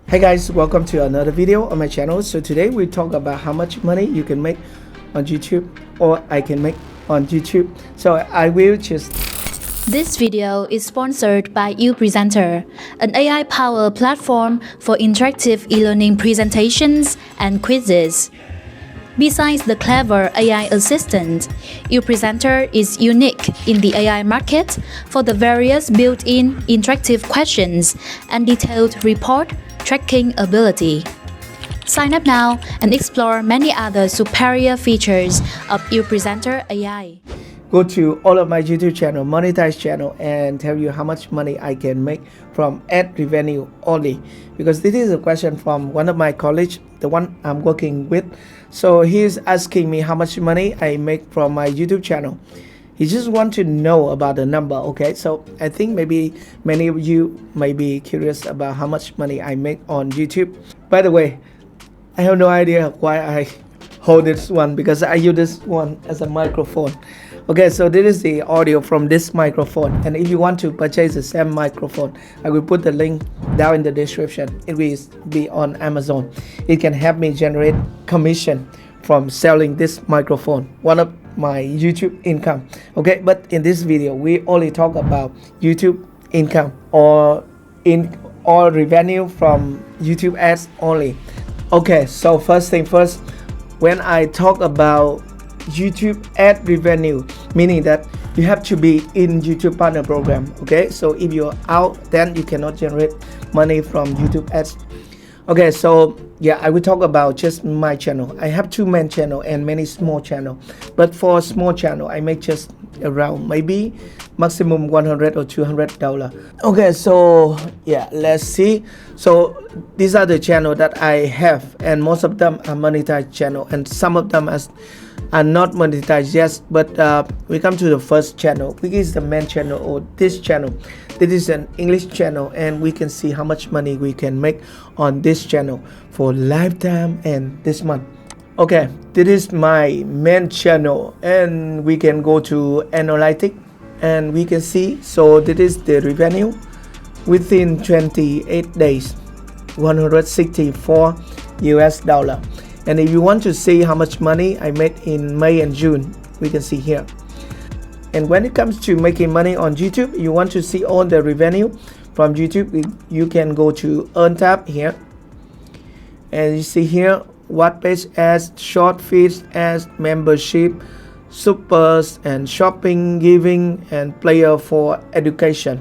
Hey guys, welcome to another video on my channel. So today we talk about how much money you can make on YouTube or I can make on YouTube. So I will just This video is sponsored by UPresenter, an AI-powered platform for interactive e-learning presentations and quizzes. Besides the clever AI assistant, UPresenter is unique in the AI market for the various built-in interactive questions and detailed report tracking ability. Sign up now and explore many other superior features of UPresenter AI. go to all of my YouTube channel, monetized channel, and tell you how much money I can make from ad revenue only. Because this is a question from one of my colleagues, the one I'm working with. So he's asking me how much money I make from my YouTube channel. He just want to know about the number. Okay, so I think maybe many of you may be curious about how much money I make on YouTube. By the way, I have no idea why I hold this one, because I use this one as a microphone. Okay, so this is the audio from this microphone, and if you want to purchase the same microphone, I will put the link down in the description. It will be on Amazon. It can help me generate commission from selling this microphone, one of my YouTube income. Okay, but in this video we only talk about YouTube income or revenue from YouTube ads only. Okay, so first thing first, when I talk about YouTube ad revenue, meaning that you have to be in YouTube partner program. Okay, so if you're out, then you cannot generate money from YouTube ads. Okay, so yeah, I will talk about just my channel. I have two main channel and many small channel, but for a small channel I make just around maybe maximum $100 or $200. Okay, so yeah, let's see. So these are the channel that I have, and most of them are monetized channel, and some of them are not monetized yet. But we come to the first channel, which is the main channel, or this channel. This is an English channel, and we can see how much money we can make on this channel for lifetime and this month. Okay, this is my main channel, and we can go to analytics and we can see. So this is the revenue within 28 days, $164. And if you want to see how much money I made in May and June, we can see here. And when it comes to making money on YouTube, you want to see all the revenue from YouTube, you can go to Earn tab here, and you see here what page ads, short feeds ads, membership, supers, and shopping, giving, and player for education.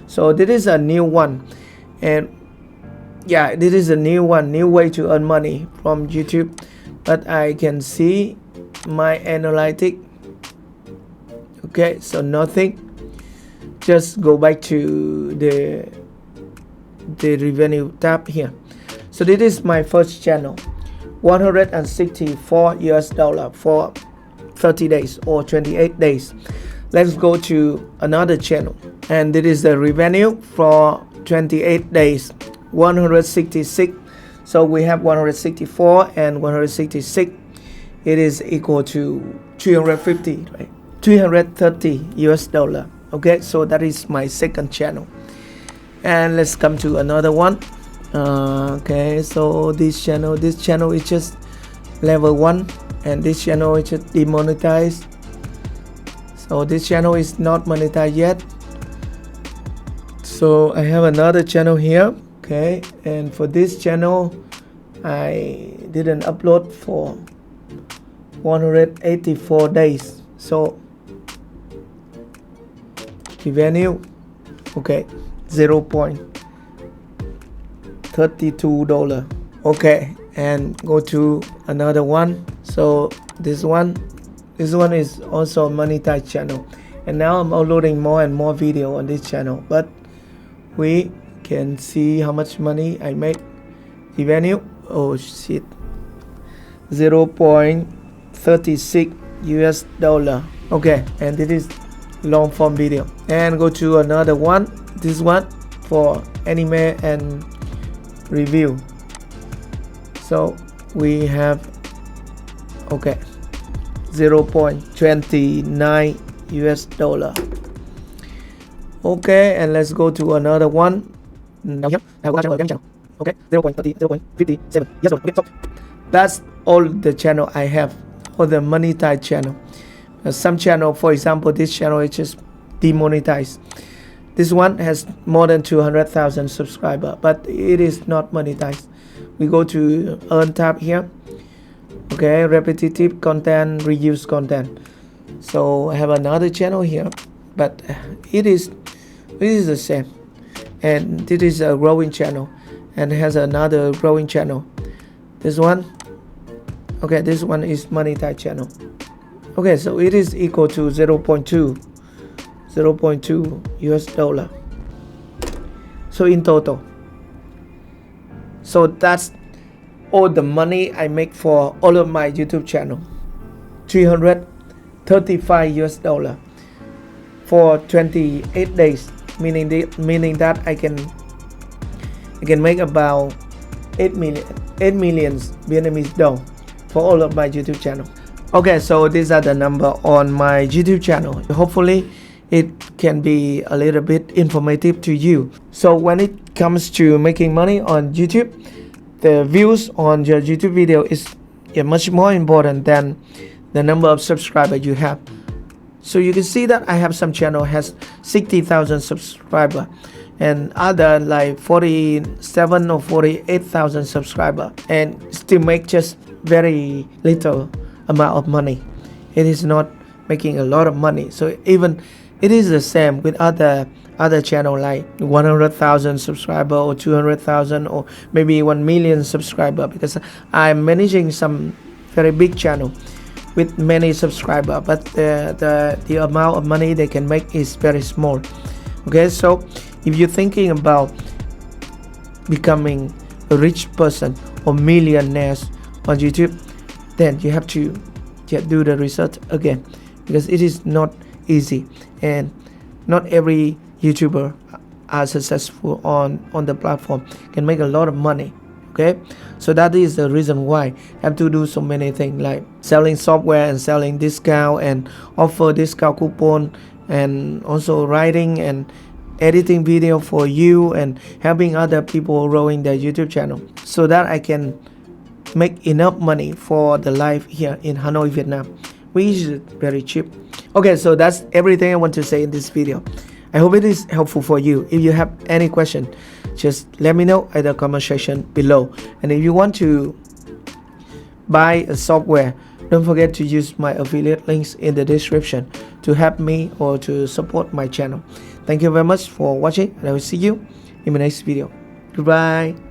So this is a new one, and yeah, this is a new way to earn money from YouTube. But I can see my analytics. Okay, so nothing. Just go back to the revenue tab here. So this is my first channel, $164 for 30 days or 28 days. Let's go to another channel, and this is the revenue for 28 days, 166. So we have 164 and 166. It is equal to 350, right? $330. Okay, so that is my second channel. And let's come to another one. Okay, so this channel is just level 1, and this channel is just demonetized. So this channel is not monetized yet. So I have another channel here. Okay, and for this channel I didn't upload for 184 days. So revenue, okay, $0.32. Okay, and go to another one. So this one is also a monetized channel, and now I'm uploading more and more video on this channel, but we can see how much money I made. Revenue, oh shit, $0.36. Okay, and this is long form video. And go to another one, this one for anime and review. So we have, okay, $0.29. Okay, and let's go to another one. Okay, 0.30, 0.57 yes. Okay, so that's all the channel I have, all the monetized channel. Some channel, for example, this channel is just demonetized. This one has more than 200,000 subscribers, but it is not monetized. We go to earn tab here. Okay, repetitive content, reuse content. So I have another channel here, but it is the same, and this is a growing channel and has another growing channel. This one, okay, this one is monetized channel. Okay, so it is equal to 0.2 US dollar. So in total, so that's all the money I make for all of my YouTube channel, 335 US dollar for 28 days, meaning that I can make about 8 million Vietnamese dong for all of my YouTube channel. Okay, so these are the number on my YouTube channel. Hopefully it can be a little bit informative to you. So when it comes to making money on YouTube, the views on your YouTube video is much more important than the number of subscribers you have. So you can see that I have some channel has 60,000 subscribers and other like 47 or 48,000 subscribers, and still make just very little amount of money. It is not making a lot of money. So even it is the same with other channel like 100,000 subscriber or 200,000 or maybe 1 million subscriber, because I'm managing some very big channel with many subscribers, but the amount of money they can make is very small. Okay, so if you're thinking about becoming a rich person or millionaires on YouTube, then you have to do the research again, because it is not easy, and not every YouTuber are successful on the platform, can make a lot of money. Okay, so that is the reason why I have to do so many things like selling software and selling discount and offer discount coupon, and also writing and editing video for you and helping other people growing their YouTube channel, so that I can make enough money for the life here in Hanoi, Vietnam, which is very cheap. Okay, so that's everything I want to say in this video. I hope it is helpful for you. If you have any question, just let me know in the comment section below. And if you want to buy a software, don't forget to use my affiliate links in the description to help me or to support my channel. Thank you very much for watching, and I will see you in my next video. Goodbye.